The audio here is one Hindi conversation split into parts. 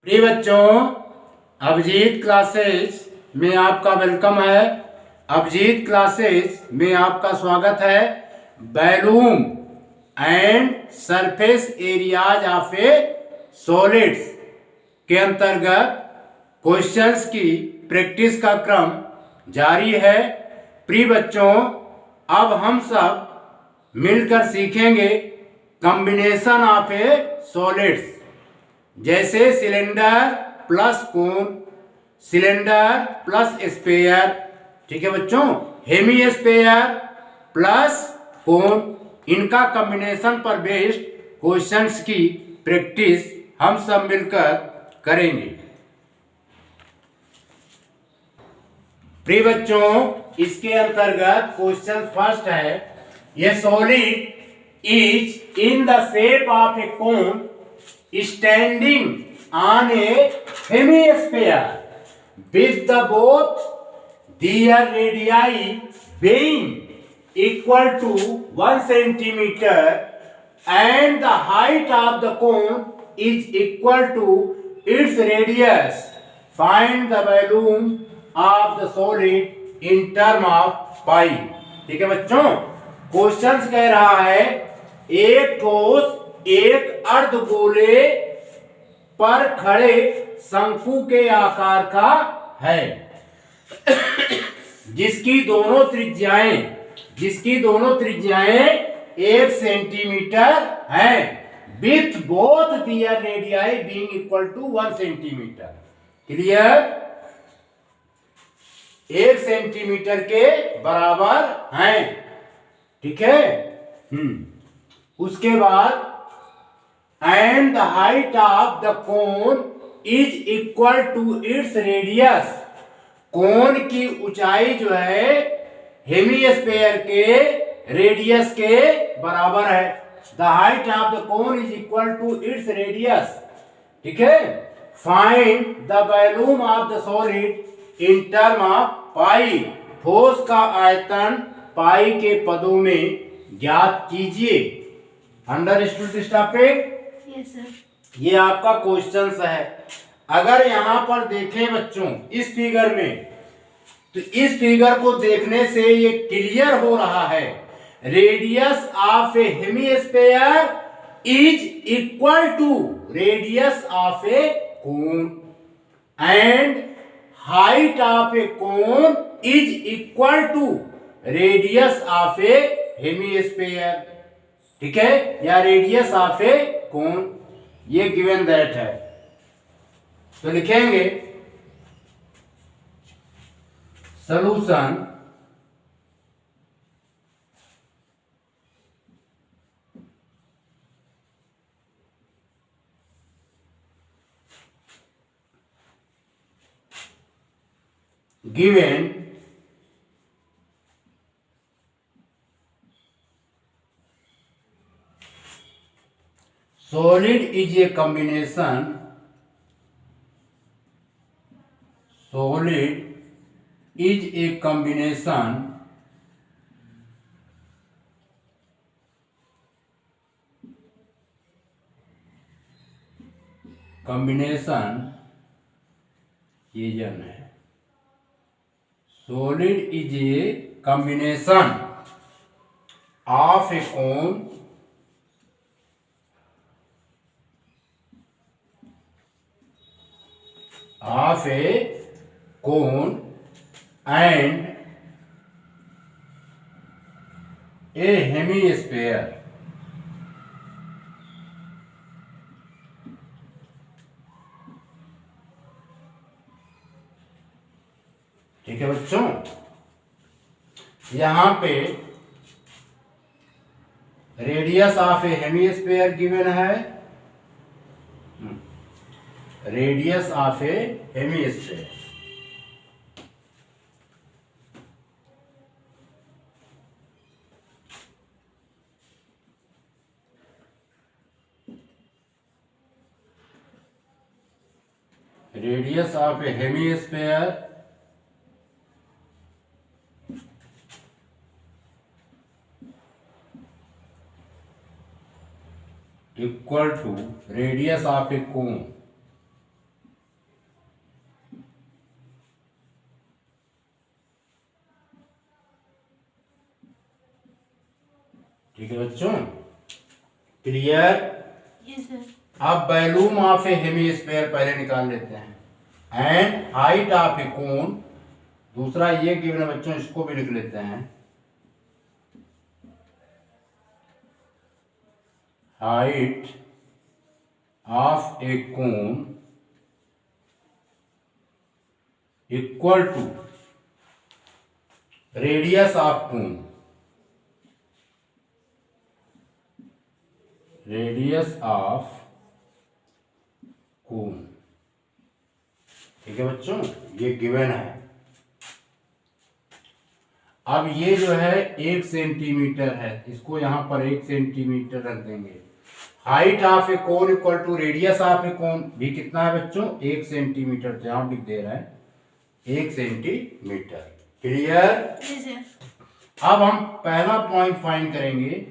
प्रिय बच्चों, अभिजीत क्लासेस में आपका वेलकम है। अभिजीत क्लासेस में आपका स्वागत है। Volume and surface areas of A solids के अंतर्गत क्वेश्चंस की प्रैक्टिस का क्रम जारी है। प्रिय बच्चों, अब हम सब मिलकर सीखेंगे कॉम्बिनेशन ऑफ ए सॉलिड्स, जैसे सिलेंडर प्लस कोन, सिलेंडर प्लस स्फीयर, ठीक है बच्चों, हेमी स्फीयर प्लस कोन, इनका कॉम्बिनेशन पर बेस्ड क्वेश्चंस की प्रैक्टिस हम सब मिलकर करेंगे। प्रिय बच्चों, इसके अंतर्गत क्वेश्चन फर्स्ट है, ये solid is in the shape of a cone standing on a hemisphere with the both their radii being equal to 1 centimeter and the height of the cone is equal to its radius. Find the volume of the solid in term of pi. ठीक है बच्चों, क्वेश्चन कह रहा है एक ठोस एक अर्धगोले पर खड़े शंकु के आकार का है जिसकी दोनों त्रिज्याएं 1 सेंटीमीटर हैं, with both their radii being equal to 1 centimetre. Clear? 1 centimetre के बराबर हैं, ठीक है। उसके बाद and the height of the cone is equal to its radius, कोन की ऊंचाई जो है हेमीस्फीयर के रेडियस के बराबर है। the height of the cone is equal to its radius, ठीक है। find the volume of the solid in term of pi, ठोस का आयतन पाई के पदों में ज्ञात कीजिए। Understood this topic? ये आपका क्वेश्चन है। अगर यहां पर देखें बच्चों इस फिगर में, तो इस फिगर को देखने से ये क्लियर हो रहा है, radius of a hemisphere is equal to radius of a cone and height of a cone is equal to radius of a hemisphere, ठीक है, या रेडियस ऑफ ए कोन, ये गिवन दैट है। तो लिखेंगे solution given solid is a combination, solid is a combination ये जन है, solid is a combination of a cone and a hemisphere, ठीक है बच्चों। यहां पे radius of a hemisphere given है, radius of a hemisphere, radius of a hemisphere equal to radius of a cone, ठीक है बच्चों, क्लियर। Yes sir. अब वॉल्यूम ऑफ ए हेमिस्फीयर पहले निकाल लेते हैं, and height of a cone, दूसरा ये गिवन है बच्चों, इसको भी लिख लेते हैं, height of a cone equal to radius of cone, radius of cone. ठीक है बच्चों, ये गिवन है। अब ये जो है 1 सेंटीमीटर है, इसको यहां पर 1 सेंटीमीटर रख देंगे। Height of a cone equal to radius of a cone भी कितना है बच्चों, 1 सेंटीमीटर, तो यहां लिख दे रहा है 1 सेंटीमीटर। क्लियर। Yes sir. अब हम पहला पॉइंट फाइंड करेंगे,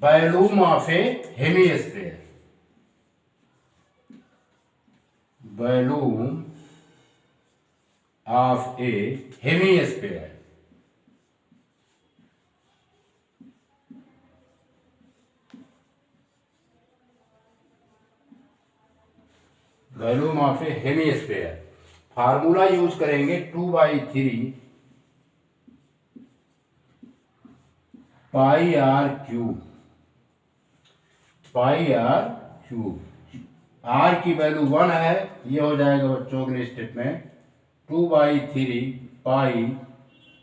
volume of a hemisphere, volume of a hemisphere. Volume of a hemisphere formula use करेंगे 2/3 pi r cube, pi r cube. R की वैल्यू 1 है, ये हो जाएगा बच्चों अगले स्टेप में 2/3 पाई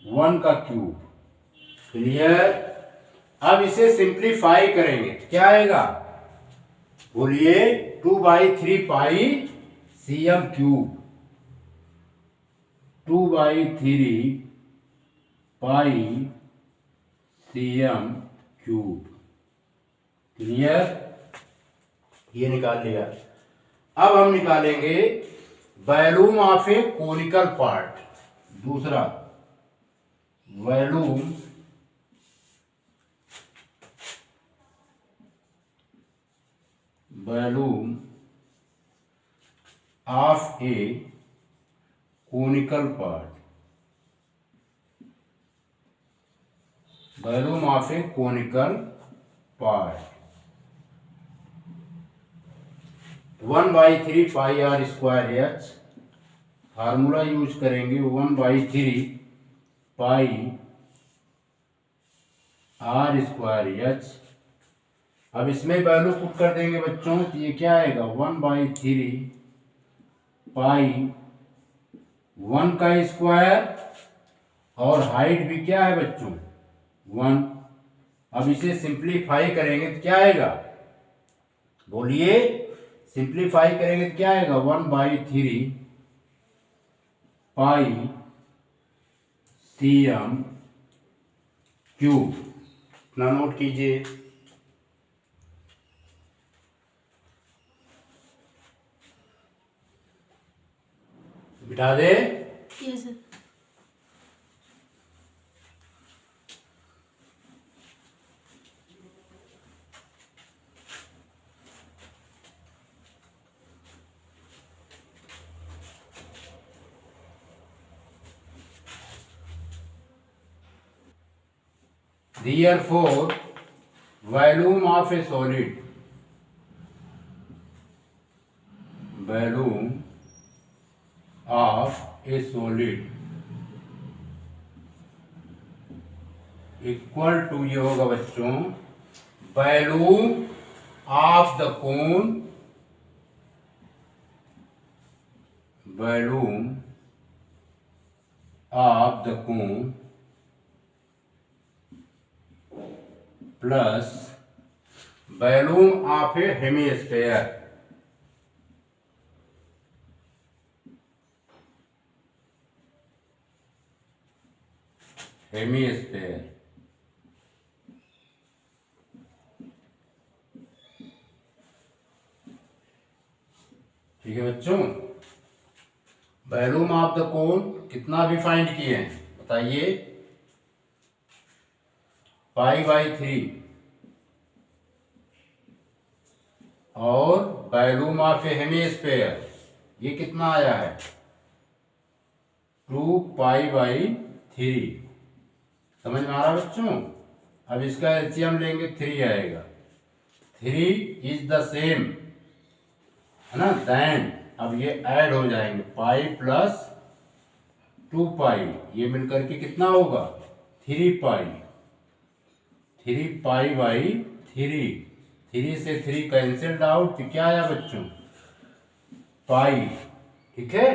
1 का क्यूब। क्लियर। अब इसे सिंप्लीफाई करेंगे, क्या आएगा बोलिए, 2/3 pi cm cube, 2/3 pi cm cube. Clear, ये निकाल लिया। अब हम निकालेंगे volume of a conical part, दूसरा volume of a conical part, volume of a conical part 1/3 pi r square h. Formula use करेंगे 1/3 पाई आर स्क्वायर एच। अब इसमें वैल्यू पुट कर देंगे बच्चों, तो ये क्या आएगा 1/3 पाई 1 का स्क्वायर, और हाइट भी क्या है बच्चों 1। अब इसे सिंप्लीफाई करेंगे तो क्या आएगा बोलिए, सिंप्लीफाई करेंगे तो क्या आएगा 1/3 पाई cm क्यूब। इतना नोट कीजिए। बिठा दे। Yes sir. Therefore, volume of a solid, volume of a solid equal to ये होगा बच्चों volume of the cone, volume of the cone plus volume of a hemisphere. Hemisphere ठीक है बच्चों। वॉल्यूम ऑफ द कोन कितना भी फाइंड किए हैं बताइए, π/3, और वॉल्यूम ऑफ ए हेमिस्फीयर ये कितना आया है 2π/3। समझ में आ रहा है बच्चों। अब इसका एलसीएम लेंगे 3 आएगा, 3 इज द सेम है ना देन, अब ये ऐड हो जाएंगे पाई प्लस 2 पाई, ये मिलकर के कितना होगा 3 पाई, 3 पाई बाई 3, 3 से 3 कैंसिल्ड आउट, तो क्या आया बच्चों पाई, ठीक है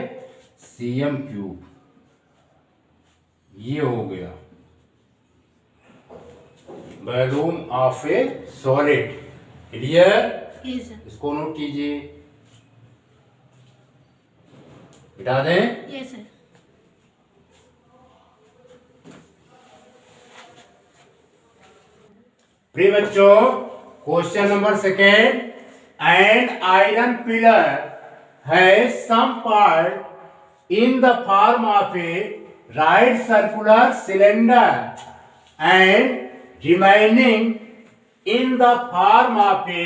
सीएम क्यूब, ये हो गया volume of a solid. Clear? Yes, sir. इसको नोट कीजिए, मिटा दें। Yes, sir. प्रिय बच्चों, question number second, and iron pillar है some part in the form of a right circular cylinder and remaining in the form of a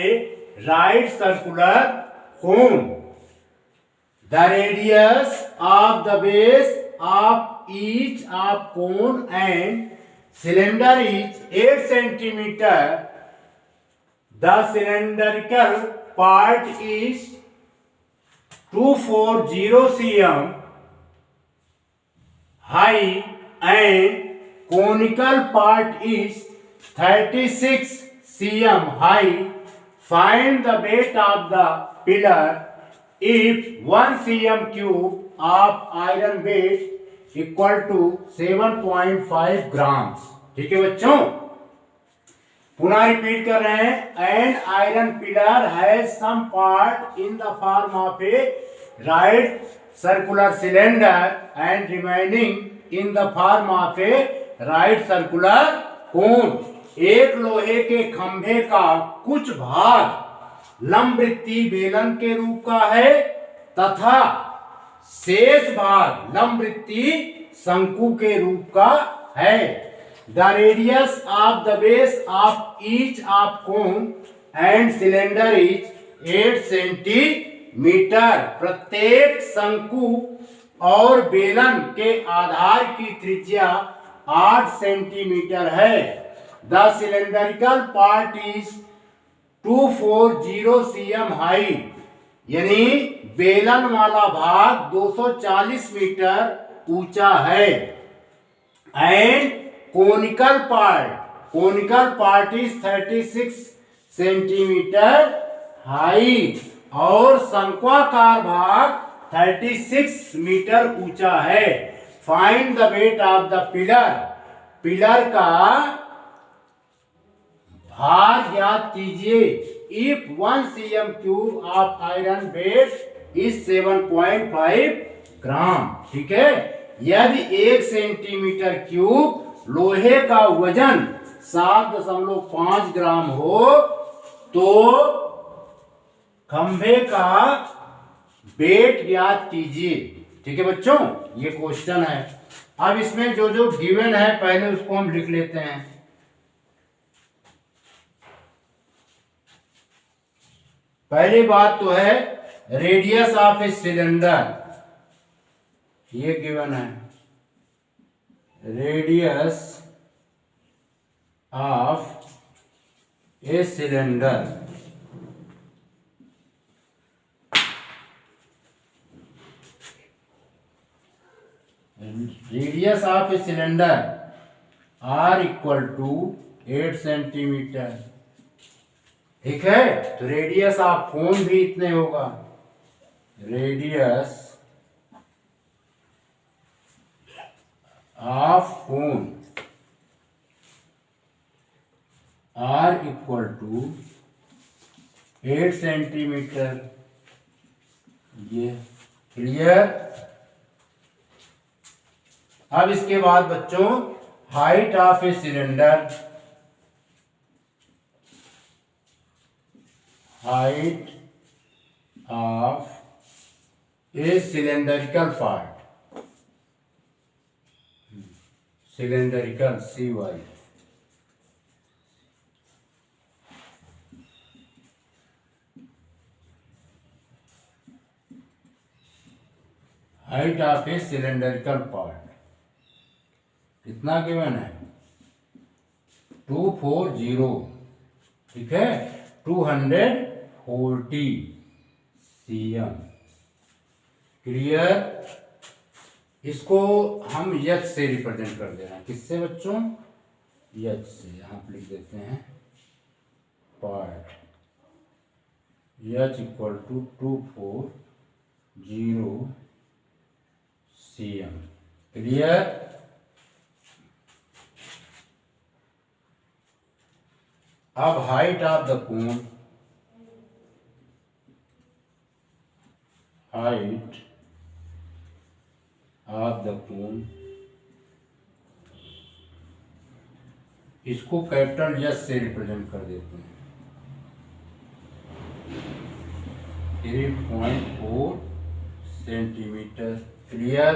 right circular cone. The radius of the base of each of cone and cylinder is 8 centimeter. The cylindrical part is 240 cm high and conical part is 36 cm high. Find the weight of the pillar if 1 cm cube of iron weight equal to 7.5 grams. ठीक है बच्चों, पुनः रिपीट कर रहे हैं, and iron pillar has some part in the form of a right circular cylinder and remaining in the form of a right circular cone. एक लोहे के खंभे का कुछ भाग लंबवृत्तीय बेलन के रूप का है तथा शेष भाग लंबवृत्तीय शंकु के रूप का है। The radius of the base of each of cone and cylinder is 8 centimetre. प्रत्येक शंकु और बेलन के आधार की त्रिज्या 8 सेंटीमीटर है। The cylindrical part is 240 cm high, यानी बेलन वाला भाग 240 मीटर ऊंचा है। And conical part is 36 centimetre high, और शंक्वाकार भाग 36 मीटर ऊंचा है। Find the weight of the pillar, pillar का भार ज्ञात कीजिए। If 1 cm cube of iron weight is 7.5 gram. ठीक है, यदि 1 सेंटीमीटर क्यूब लोहे का वजन 7.5 ग्राम हो तो खंभे का वेट ज्ञात कीजिए। ठीक है बच्चों, ये क्वेश्चन है। अब इसमें जो जो गिवन है पहले उसको हम लिख लेते हैं। पहली बात तो है रेडियस ऑफ ए सिलेंडर, ये गिवन है। Radius of a cylinder, radius of a cylinder are equal to 8 centimetre. ठीक है, तो रेडियस ऑफ कोन भी इतने होगा। Radius of cone are equal to 8 centimetre. ये क्लियर। अब इसके बाद बच्चों height of a cylinder, height of a cylindrical part, cylindrical CY, height of a cylindrical part कितना गिवन है 240, ठीक है, 240 cm। क्लियर। इसको हम एच से रिप्रेजेंट कर दे रहे हैं। किससे बच्चों? एच से। यहाँ पे लिख देते हैं part h equal to 240 cm। Clear. अब height of the cone, height of the cone, इसको कैपिटल एस से रिप्रेजेंट कर देते हैं। 3.4 सेंटीमीटर। क्लियर।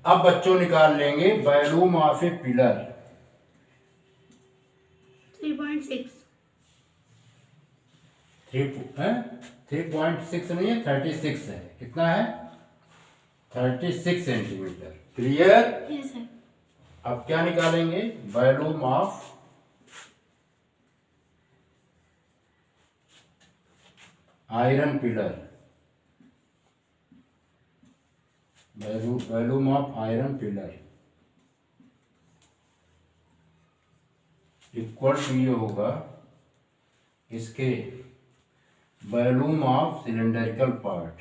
अब बच्चों निकाल लेंगे वॉल्यूम ऑफ ए पिलर। 3.6। 3.6 नहीं है, 36 है। कितना है? 36 सेंटीमीटर। क्लियर। Yes sir. अब क्या निकालेंगे? Volume of iron pillar. Volume of iron pillar equal to ये होगा इसके volume of cylindrical part,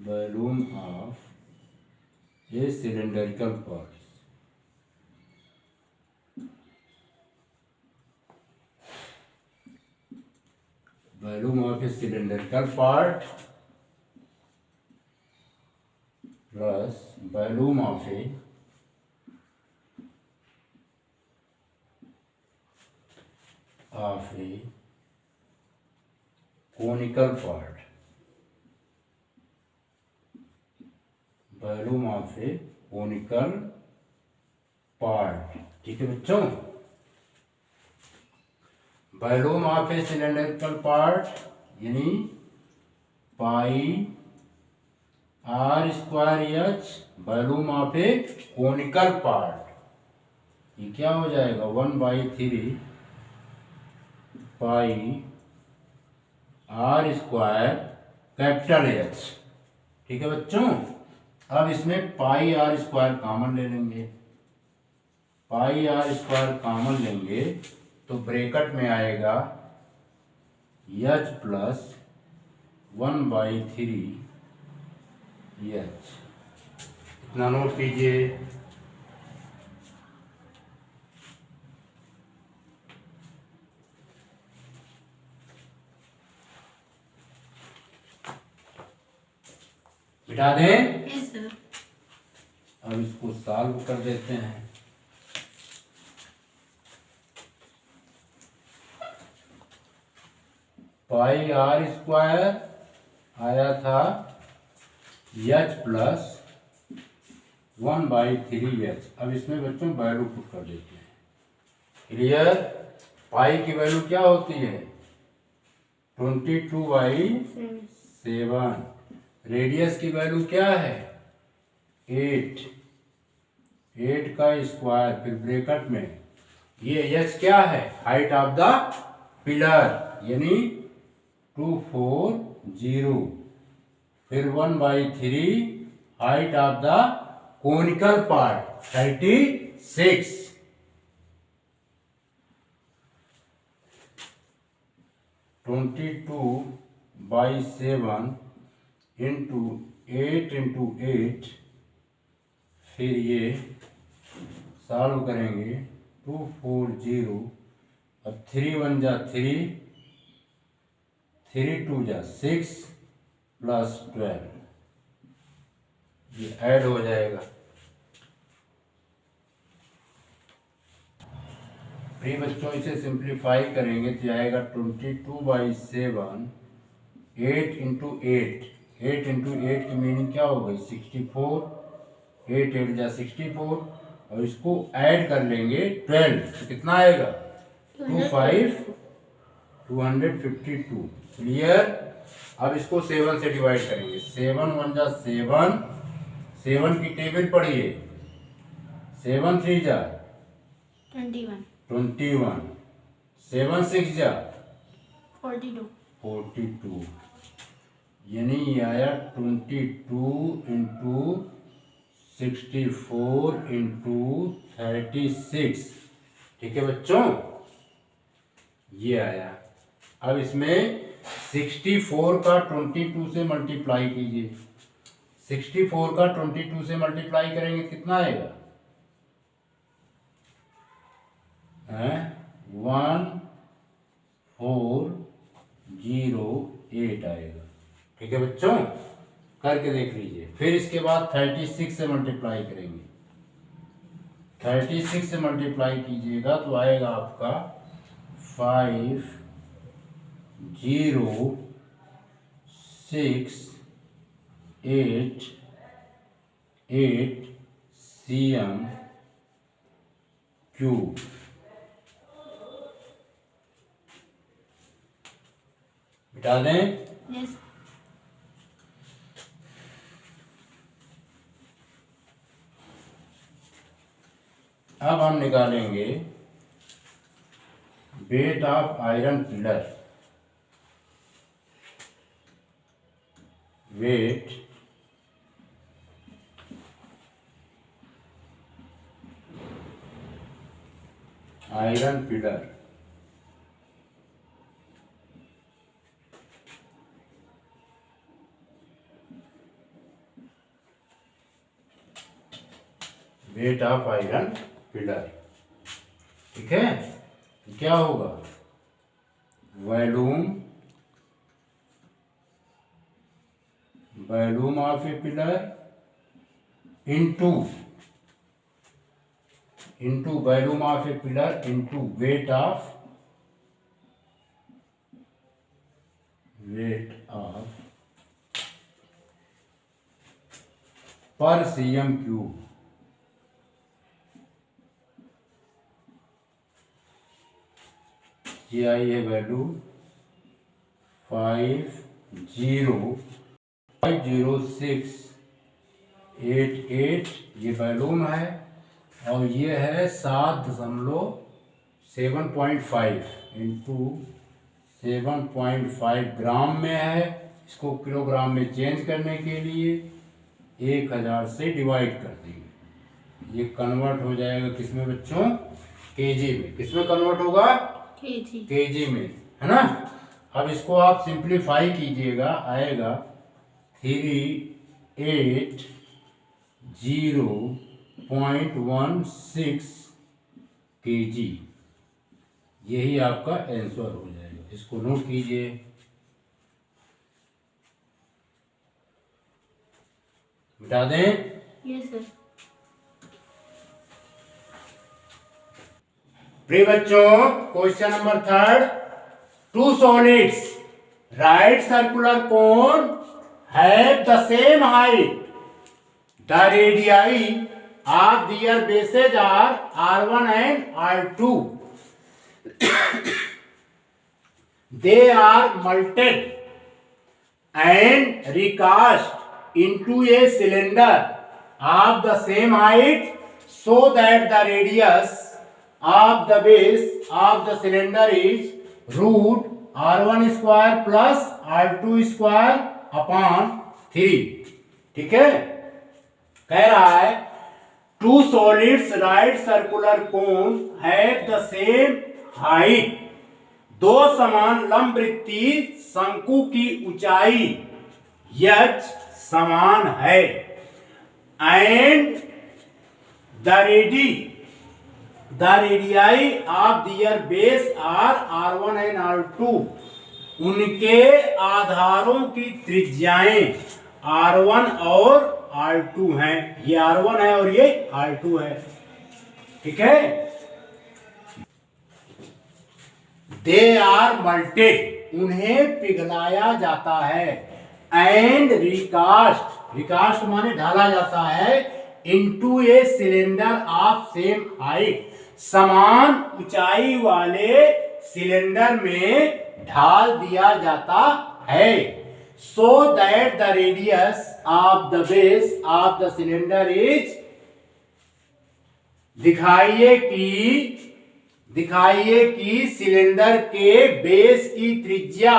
volume of ये cylindrical part. Volume of a cylindrical part plus volume of a conical part, volume of a conical part। ठीक है बच्चों। Volume of a cylindrical part यानी pi r square h volume of a conical part. ये क्या हो जाएगा? 1/3 pi r square capital H. ठीक है बच्चों। अब इसमें पाई आर स्क्वायर कॉमन ले लेंगे। पाई आर स्क्वायर कॉमन लेंगे तो ब्रैकेट में आएगा एच प्लस 1/3 एच। इतना नोट कीजिए। बिठा दें। Yes sir. अब इसको सॉल्व कर देते हैं। पाई आर स्क्वायर आया था एच प्लस 1/3 एच। अब इसमें बच्चों वैल्यू पुट कर देते हैं। क्लियर। पाई की वैल्यू क्या होती है? 22/7। रेडियस की वैल्यू क्या है? 8 का स्क्वायर, फिर ब्रैकेट में ये एच क्या है? हाइट ऑफ द पिलर यानी 240, फिर 1/3 height of the conical part 36। 22/7 into 8 into 8, फिर ये सॉल्व करेंगे 240। अब 3 1 जा 3, 3 2 जा 6 प्लस 12, ये ऐड हो जाएगा। फिर बच्चों इसे सिंप्लीफाई करेंगे तो आएगा 22/7 8 इंटू 8। 8 इंटू 8 की मीनिंग क्या हो गई? 64। 8 8 जा 64 और इसको ऐड कर लेंगे 12 तो कितना आएगा? 252। क्लियर। अब इसको 7 से डिवाइड करेंगे। 7 1 जा 7, 7 की टेबल पढ़िए। 7 3 जा 21, 21, 7 6 जा 42, 42, यानी ये आया 22 इंटू 64 इंटू 36। ठीक है बच्चों, ये आया। अब इसमें 64 का 22 से मल्टीप्लाई कीजिए। 64 का 22 से मल्टीप्लाई करेंगे कितना आएगा? 1408 आएगा। ठीक है बच्चों, करके देख लीजिए। फिर इसके बाद 36 से मल्टीप्लाई करेंगे। 36 से मल्टीप्लाई कीजिएगा तो आएगा आपका 5068 cm क्यूब। मिटा दें। yes, अब हम निकालेंगे weight of iron pillar. Weight iron pillar. Weight of iron pillar. ठीक है, क्या होगा? Volume of a pillar into volume of a pillar into weight of per cm cube. ये आई है वैल्यू 50688। ये वॉल्यूम है और ये है 7.5 इंटू 7.5 ग्राम में है। इसको किलोग्राम में चेंज करने के लिए 1000 से डिवाइड कर देंगे। ये कन्वर्ट हो जाएगा किसमें बच्चों? केजी में। किसमें कन्वर्ट होगा? केजी में, है ना। अब इसको आप सिंप्लीफाई कीजिएगा, आएगा 3880.16 केजी। यही आपका आंसर हो जाएगा। इसको नोट कीजिए। मिटा दें। yes sir, प्रिय बच्चों, question number 3। Two solids right circular cone have the same height. The radii of their bases are R1 and R2. They are melted and recast into a cylinder of the same height so that the radius of the base of the cylinder is root R1 square plus R2 square upon 3। ठीक है, कह रहा है two solids right circular cone have the same height. दो समान लंबवृत्ती शंकु की ऊंचाई h समान है। And the radii of their base are R1 and R2। उनके आधारों की त्रिज्याएं R1 और R2 हैं। ये R1 है और ये R2 है। ठीक है, दे आर मल्टेड, उन्हें पिघलाया जाता है। एंड रिकास्ट माने ढाला जाता है। Into a cylinder of same height, समान ऊंचाई वाले सिलेंडर में ढाल दिया जाता है। So that the radius of the base of the cylinder is दिखाइए कि सिलेंडर के बेस की त्रिज्या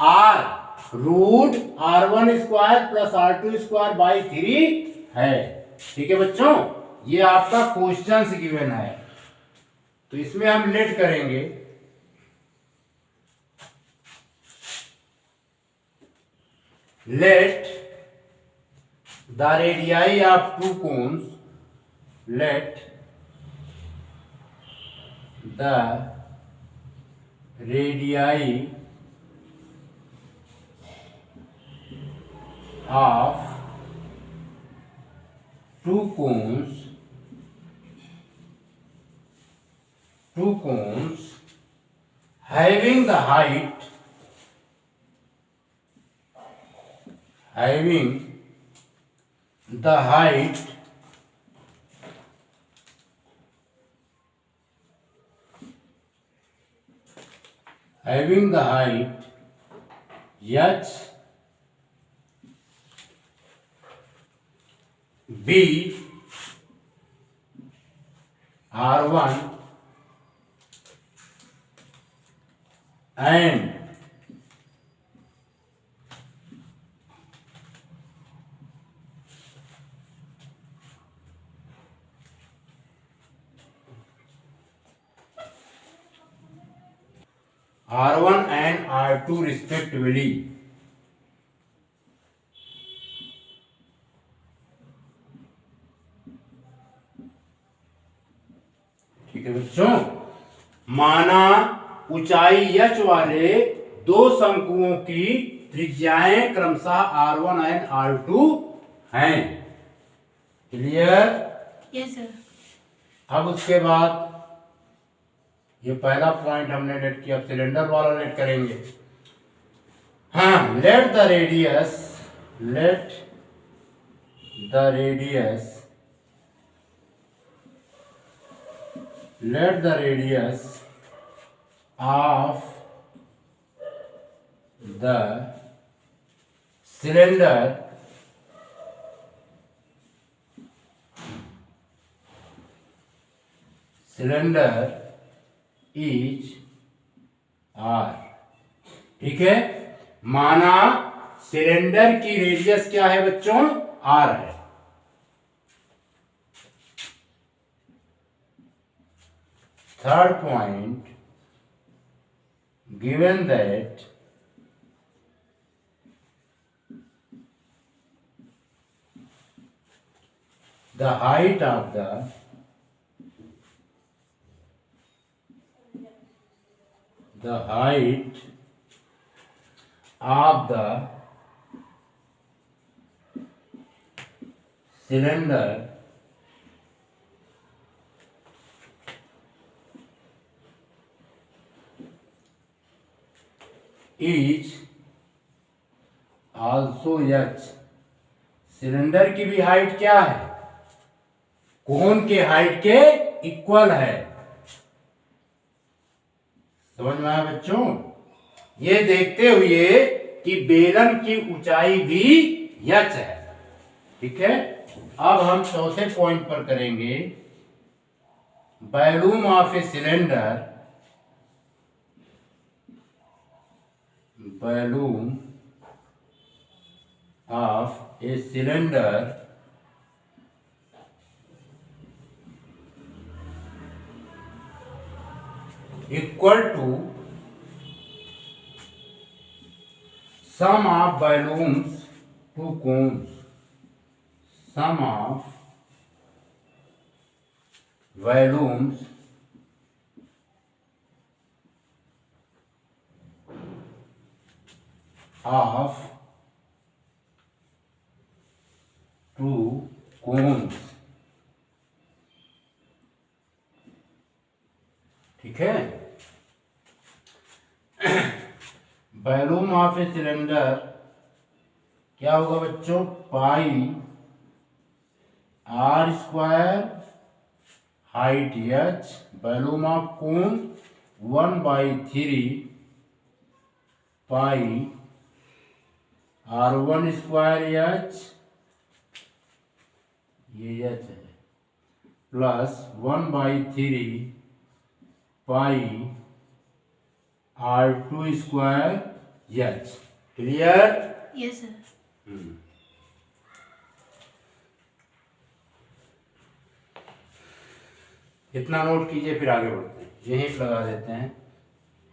r √r1² plus r2² by 3 है। ठीक है बच्चों, ये आपका क्वेश्चन गिवन है, तो इसमें हम लेट करेंगे। Let the radii of to cons, let the radii of two cones having the height h b r1 and R1 and R2 respectively. ठीक है बच्चों, माना ऊंचाई h वाले दो शंकुओं की त्रिज्याएं क्रमशः R1 एंड R2 हैं। क्लियर? Yes sir. अब उसके बाद ये पहला पॉइंट हमने लेट किया, अब सिलेंडर वाला लेट करेंगे। हाँ, let the radius of the cylinder is r। ठीक है, माना सिलेंडर की रेडियस क्या है बच्चों? r है। Third point, given that the height of the cylinder is also h। Cylinder की भी हाइट क्या है? कोन के हाइट के इक्वल है। समझ में आया बच्चों? ये देखते हुए कि बेलन की ऊंचाई भी h है। ठीक है, अब हम चौथे पॉइंट पर करेंगे। Volume of a cylinder equal to sum of volumes to cones, sum of volumes of two cones। ठीक है, वॉल्यूम ऑफ ए सिलेंडर क्या होगा बच्चों? पाई r² height h, volume of cone 1/3 pi r1² h, ये h है, प्लस 1/3 पाई R2 square H. Clear? Yes, sir. इतना नोट कीजिए, फिर आगे बढ़ते हैं। यहीं पे लगा देते हैं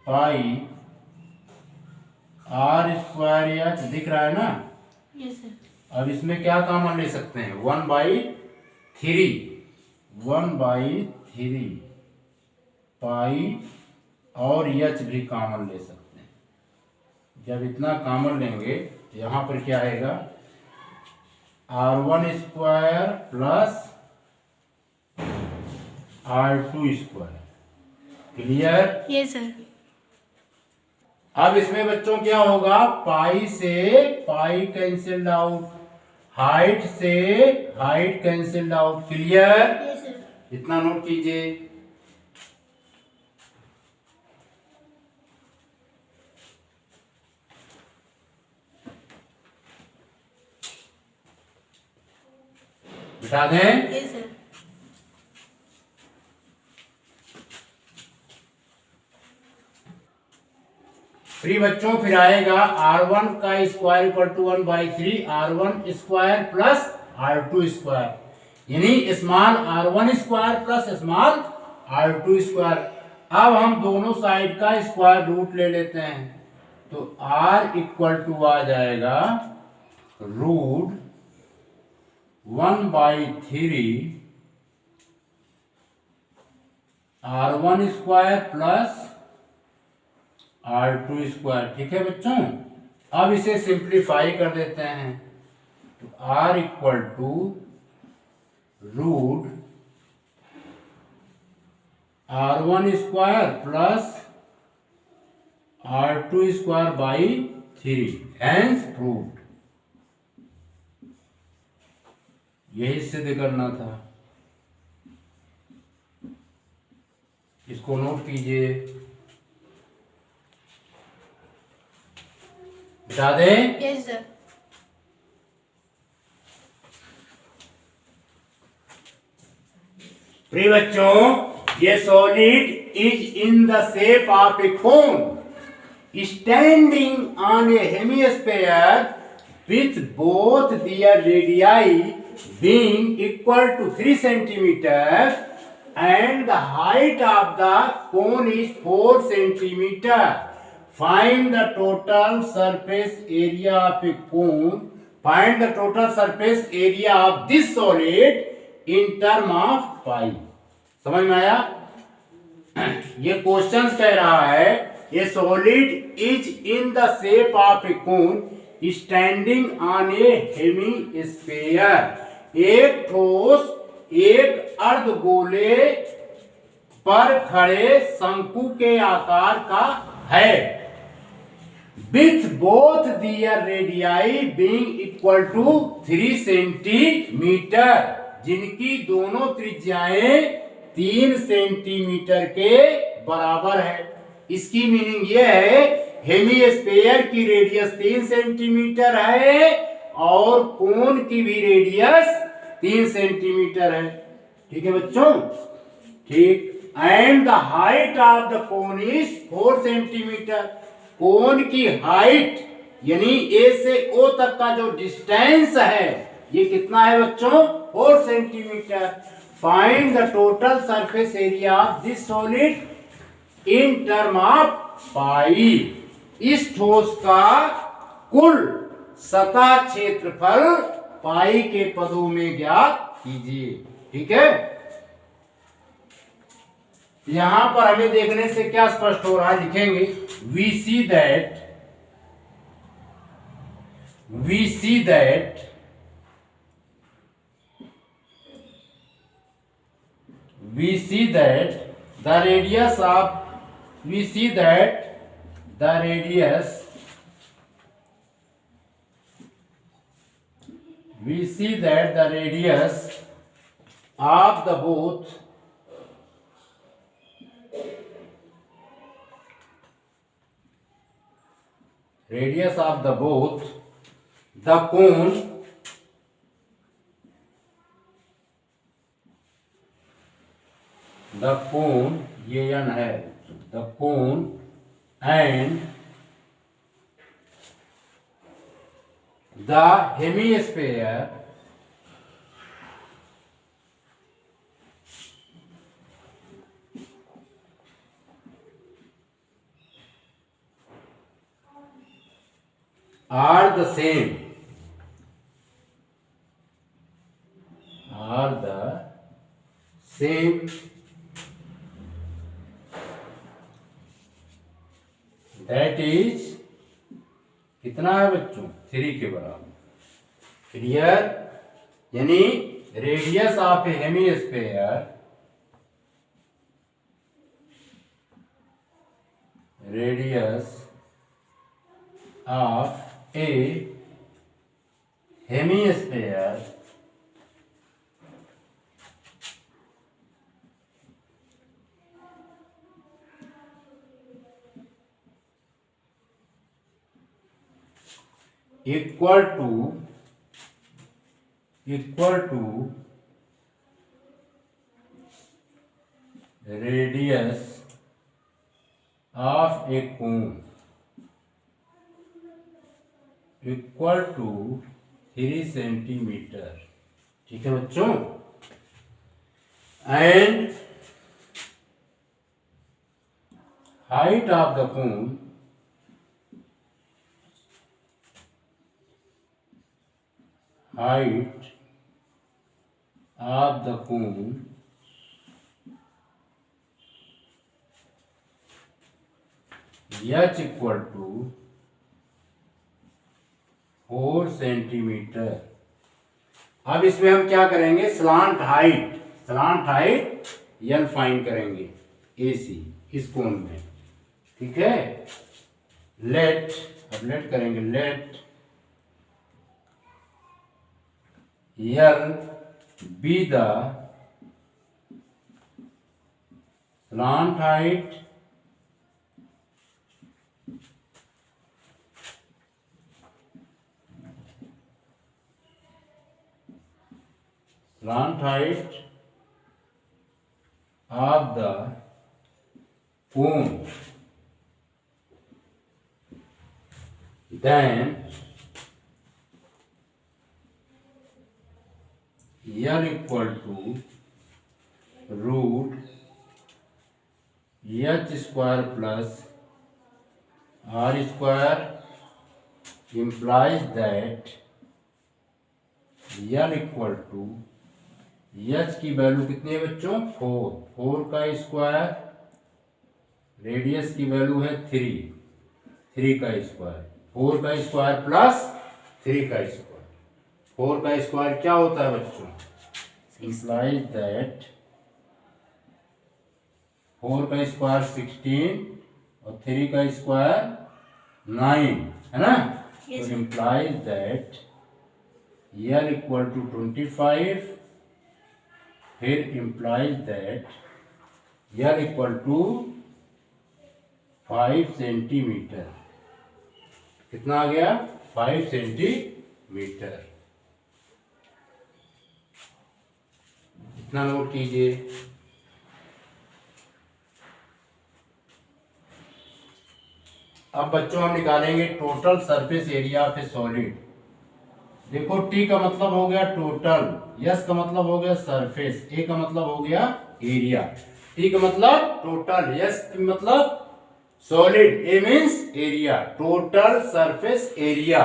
पाई R स्क्वायर एच, दिख रहा है ना? Yes, sir. अब इसमें क्या कॉमन ले सकते हैं? 1/3 पाई और एच भी कॉमन ले सकते हैं। जब इतना कॉमन लेंगे तो यहाँ पर क्या आएगा? R1 square plus R2 square. Clear? Yes, sir. अब इसमें बच्चों क्या होगा? पाई से पाई कैंसिल्ड आउट, हाइट से height cancelled out. Clear? Yes, sir. इतना नोट कीजिए। बिठा दें? Yes, sir. फ्री बच्चों, फिर आएगा R1 का square equal to 1/3 R1 square plus R2 square, यानी small R1 square plus small R2 square. अब हम दोनों साइड का स्क्वायर रूट ले लेते हैं, तो R इक्वल टू आ जाएगा root 1/3 R1 square plus R2 square. ठीक है बच्चों? अब इसे सिंप्लीफाई कर देते हैं, तो R equal to root R1 square plus R2 square by 3, hence proved. यही सिद्ध करना था। इसको नोट कीजिए। बता दें? Yes, sir. प्रिय बच्चों, ये solid is in the shape of a cone standing on A hemisphere with both their radii being equal to 3 centimeters and the height of the cone is 4 centimeters. Find the total surface area of a cone. Find the total surface area of this solid in term of pi. समझ में आया? ये क्वेश्चन कह रहा है ये solid is in the shape of a cone standing on A hemisphere. एक ठोस एक अर्धगोले पर खड़े शंकु के आकार का है, with both their radii being equal to 3 centimetre, जिनकी दोनों त्रिज्याएं 3 सेंटीमीटर के बराबर है। इसकी मीनिंग यह है हेमिस्फीयर की रेडियस 3 सेंटीमीटर है और कोन की भी रेडियस 3 सेंटीमीटर है। ठीक है बच्चों? ठीक। And the height of the cone is 4 centimetre. Cone की हाइट यानी ए से ओ तक का जो डिस्टेंस है ये कितना है बच्चों? 4 centimetre. Find the total surface area of this solid in term of pi. इस ठोस का कुल सतह क्षेत्रफल पाई के पदों में ज्ञात कीजिए। ठीक है? यहां पर हमें देखने से क्या स्पष्ट हो रहा है, लिखेंगे we see that the radius of the both the cone the cone, ये n है, the cone and the hemisphere are the same, that is कितना है बच्चों, 3 के बराबर। क्लियर? यानी radius of a hemisphere, radius of a hemisphere equal to radius of a cone equal to 3 centimetre. ठीक है बच्चों? And height of the cone h equal to 4 centimetre. अब इसमें हम क्या करेंगे, स्लांट हाइट n फाइंड करेंगे AC इस कोण में। ठीक है? लेट करेंगे, let L be the slant height of the cone, then L equal to root h square plus r square implies that L equal to h की वैल्यू कितनी है बच्चों, 4 का स्क्वायर, रेडियस की वैल्यू है 3 का स्क्वायर, 4 का स्क्वायर प्लस 3 का स्क्वायर। 4 का स्क्वायर क्या होता है बच्चों, implies that 4 का स्क्वायर 16 और 3 का स्क्वायर 9 है ना। तो implies that L equal to 25, फिर implies that L equal to 5 centimetre. कितना आ गया, 5 सेंटीमीटर। इतना नोट कीजिए। अब बच्चों हम निकालेंगे total surface area of a solid. देखो टी का मतलब हो गया टोटल, यस का मतलब हो गया सरफेस, ए का मतलब हो गया एरिया। टी का मतलब टोटल, यस का मतलब solid, A means area. Total surface area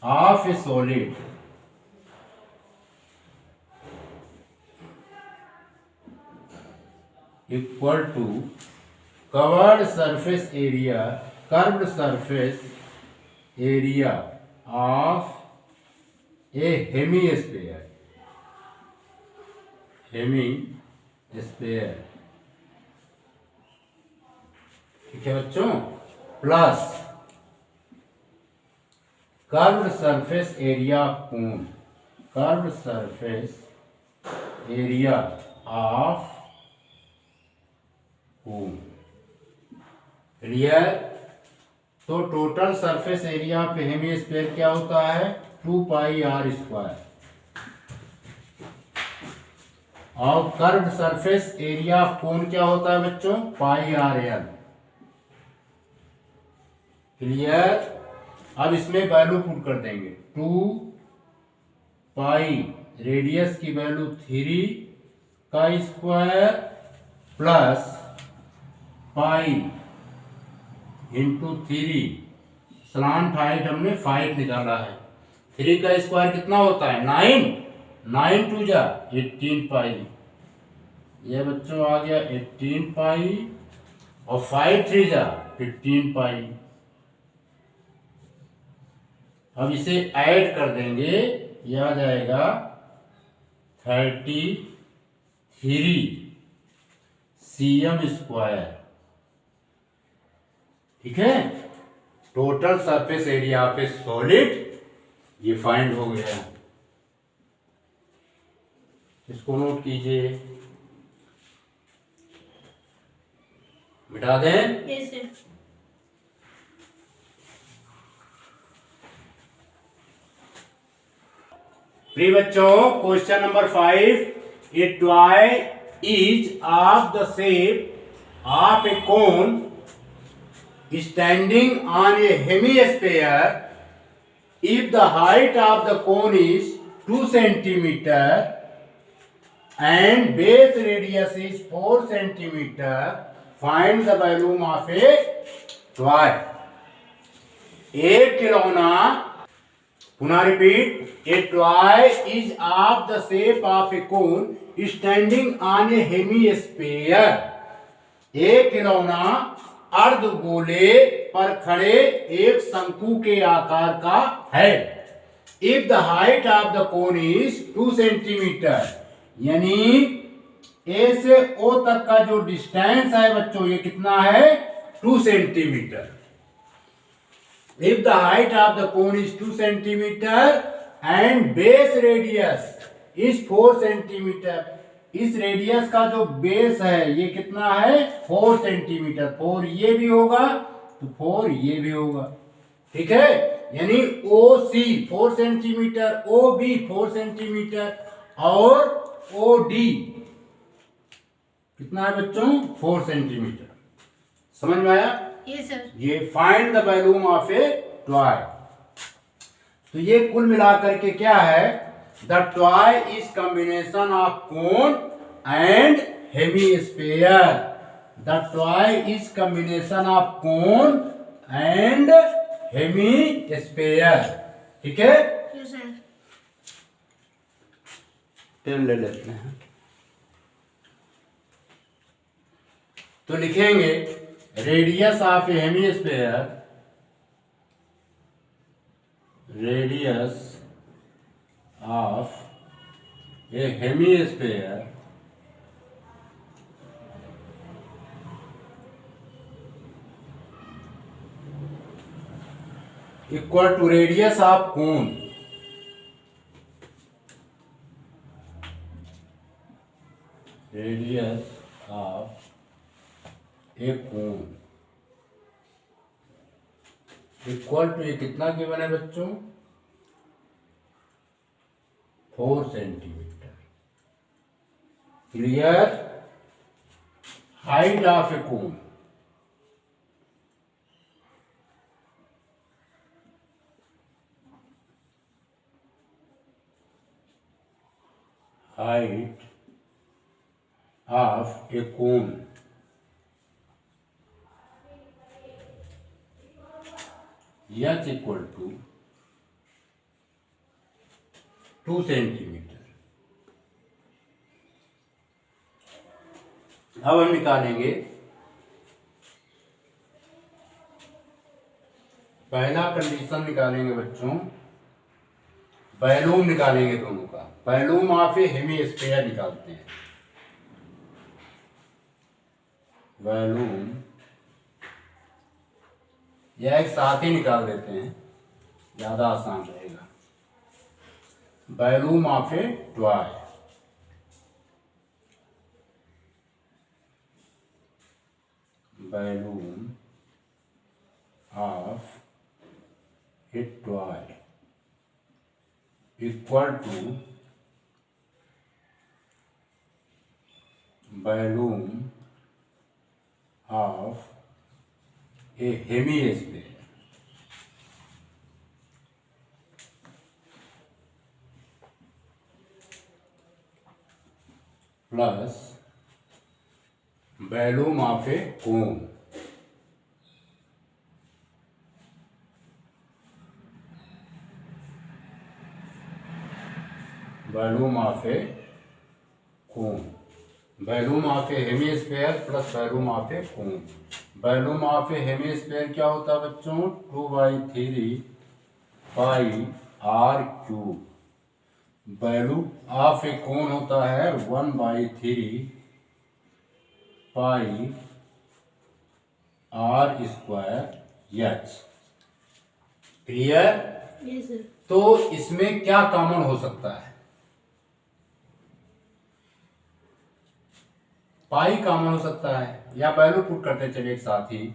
of a solid equal to covered surface area, curved surface area of a hemisphere, ठीक है बच्चों, plus curved surface area of cone, curved surface area of cone. Clear? तो total surface area of hemisphere क्या होता है, 2 पाई r स्क्वायर। और curved surface area of cone क्या होता है बच्चों? Pi r l. क्लियर? अब इसमें वैल्यू पुट कर देंगे। 2 पाई रेडियस की वैल्यू 3 का square plus pi into 3 slant height हमने 5 निकाला है। 3 का स्क्वायर कितना होता है? 9। 9 टू जा 18 पाई। ये बच्चों आ गया 18 पाई और 5 3 जा 15 पाई। अब इसे ऐड कर देंगे, यह आ जाएगा 33 cm स्क्वायर। ठीक है, total surface area of a solid ये फाइंड हो गया। इसको नोट कीजिए, मिटा दें। Yes, sir. प्रिय बच्चों, question number 5, A toy is of the shape of a cone standing on a hemisphere if the height of the cone is 2 centimeter and base radius is 4 centimeter, find the volume of a toy। एक खिलौना, पुनः repeat, A toy is of the shape of a cone standing on A hemisphere. एक खिलौना अर्धगोले पर खड़े एक शंकु के आकार का है। If the height of the cone is 2 centimetre, यानी ए से ओ तक का जो डिस्टेंस है बच्चों, ये कितना है? 2 centimetre. If the height of the cone is 2 centimetre and base radius is 4 centimetre, इस रेडियस का जो बेस है ये कितना है? 4 सेंटीमीटर। 4 ये भी होगा तो 4 ये भी होगा। ठीक है, यानी ओ सी 4 सेंटीमीटर, ओ बी 4 सेंटीमीटर और ओ डी कितना है बच्चों? 4 सेंटीमीटर। समझ में आया? Yes, sir. ये find the volume of a toy. तो ये कुल मिलाकर के क्या है? The toy is combination of cone and hemisphere. The toy is combination of cone and hemisphere. ठीक है? Yes, sir. पेन ले लेते हैं। तो लिखेंगे radius of a hemisphere, radius of a hemisphere equal to radius of cone। Radius of a cone equal to, ये कितना गिवन है बच्चों? 4 centimetre. Clear? Height of a cone, height of a cone h equal to 2 centimetre. अब हम निकालेंगे पहला कंडीशन, निकालेंगे बच्चों वॉल्यूम, निकालेंगे दोनों का। वॉल्यूम ऑफ ए हेमिस्फीयर निकालते हैं। वॉल्यूम यह एक साथ ही निकाल देते हैं, ज्यादा आसान रहेगा। Volume of a toy, volume of a toy equal to balloon of a hemisphere plus balloon of a cone. Balloon of a cone. Balloon of a hemisphere plus balloon of a cone. Balloon of a hemisphere क्या होता है बच्चों? 2/3 पाई r cube. Balloon of a cone होता है 1/3 पाई r square h. Clear? Yes, sir. तो इसमें क्या कॉमन हो सकता है? पाई कॉमन हो सकता है, या वैल्यू पुट करते चले एक साथ ही.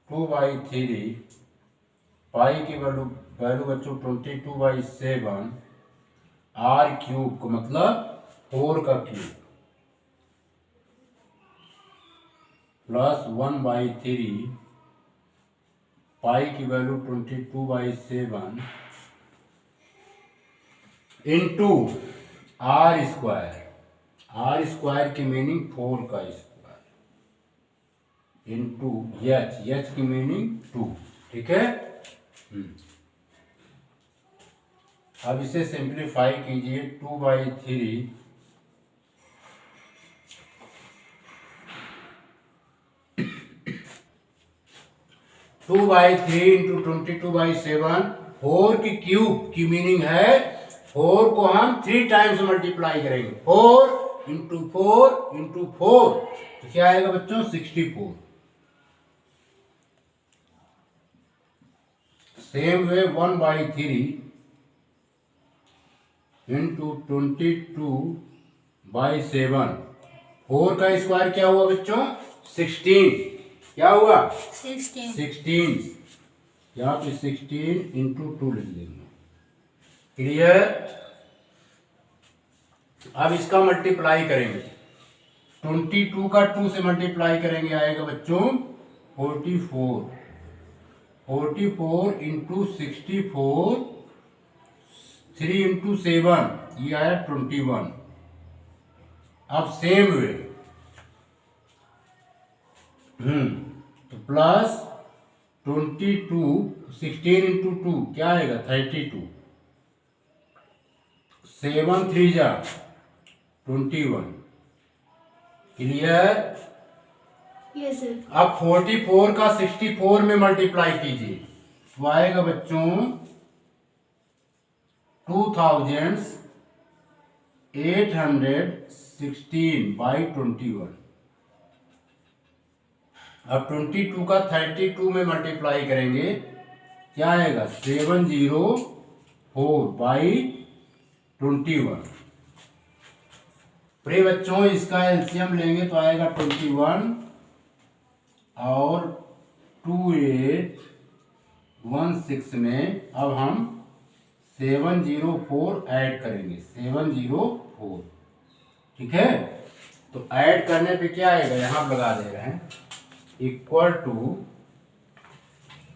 2/3 पाई की वैल्यू बच्चों 22/7 r क्यूब को मतलब 4 का क्यूब प्लस 1/3 पाई की value 22/7 into r square. r square की मीनिंग 4 का स्क्वायर इंटू h की मीनिंग 2. ठीक है. अब इसे सिंप्लीफाई कीजिए. 2/3 इंटू 22/7 4 की क्यूब की मीनिंग है 4 को हम 3 टाइम्स मल्टीप्लाई करेंगे. 4 इंटू 4 इंटू 4 तो क्या आएगा बच्चों? 64. सेम वे 1/3 इंटू 22/7 4 का स्क्वायर क्या हुआ बच्चों? 16. क्या हुआ? 16. यहाँ पे 16 इंटू 2 लिख देंगे. क्लियर? अब इसका मल्टीप्लाई करेंगे. 22 का 2 से मल्टीप्लाई करेंगे आएगा बच्चों 44. 44 इंटू 64 3 इंटू 7 ये आया 21. अब सेम वे तो प्लस 22 16 इंटू 2 क्या आएगा? 32. 7 3 जा 21. क्लियर? Yes, sir. अब 44 का 64 में मल्टीप्लाई कीजिए तो आएगा बच्चों 2816/21. अब 22 का 32 में मल्टीप्लाई करेंगे क्या आएगा? 704/21. प्रिय बच्चों इसका एलसीएम लेंगे तो आएगा 21 और 2816 में अब हम 704 ऐड करेंगे. 704. ठीक है. तो ऐड करने पे क्या आएगा? यहाँ लगा दे रहे हैं इक्वल टू.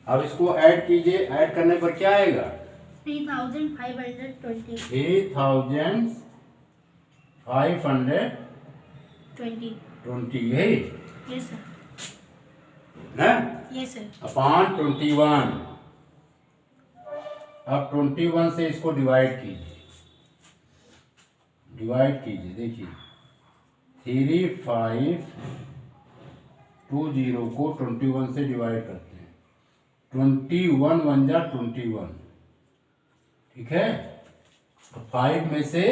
अब इसको ऐड कीजिए. ऐड करने पर क्या आएगा? 3520. 3520. यही Yes, sir. है Yes, sir. अपॉन 21. अब 21 से इसको डिवाइड कीजिए. देखिए 3520 को 21 से डिवाइड करते हैं. 21 1 जा 21. ठीक है. 5 में से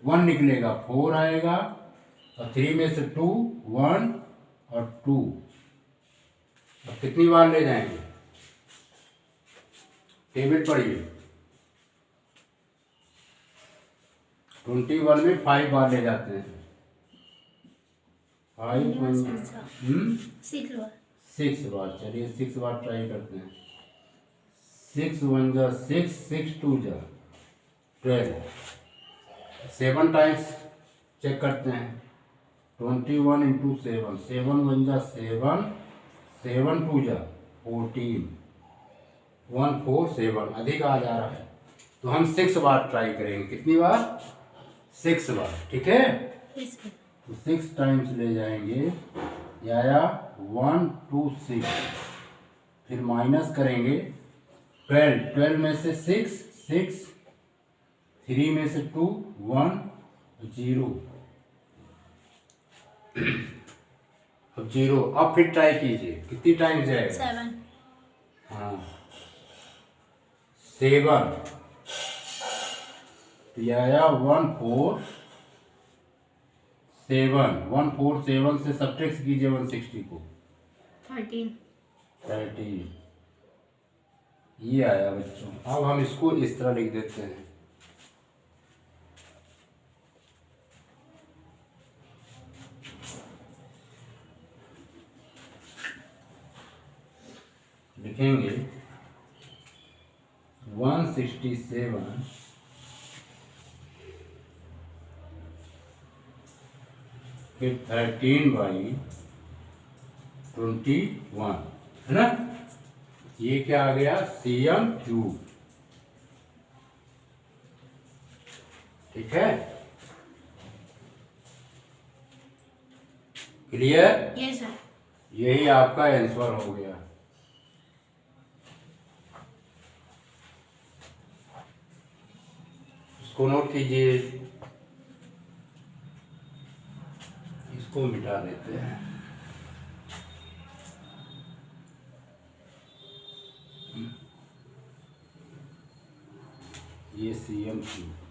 1 निकलेगा 4 आएगा और 3 में से 2 1 और 2. अब कितनी बार ले जाएंगे? टेबल पढ़िए. 21 में 5 बार ले जाते हैं. 6 बार. चलिए 6 बार ट्राई करते हैं. 6 1 जा 6 6 2 जा 12. 7 टाइम्स चेक करते हैं. 21 इंटू 7, 7 1 जा 7, 7 2 जा 14, 1 4 7 अधिक आ जा रहा है, तो हम 6 बार ट्राई करेंगे। कितनी बार? 6 बार, ठीक है। Yes sir. तो 6 टाइम्स ले जाएंगे, ये आया 1 2 6, फिर माइनस करेंगे 12, 12 में से 6 6, 3 में से 2 1 0, अब 0। अब फिर ट्राई कीजिए, कितनी टाइम्स जाएगा? 7। हाँ 7, तो ये आया 1 4 7, 1 4 7 से सब्ट्रैक्ट कीजिए 160 को, 13। 13, ये आया बच्चों। अब हम इसको इस तरह लिख देते हैं, लिखेंगे 167 फिर 13/21, है ना। ये क्या आ गया? cm³, ठीक है। क्लियर? Yes sir. यही आपका आंसर हो गया। इसको नोट कीजिए, इसको मिटा देते हैं। ये cm³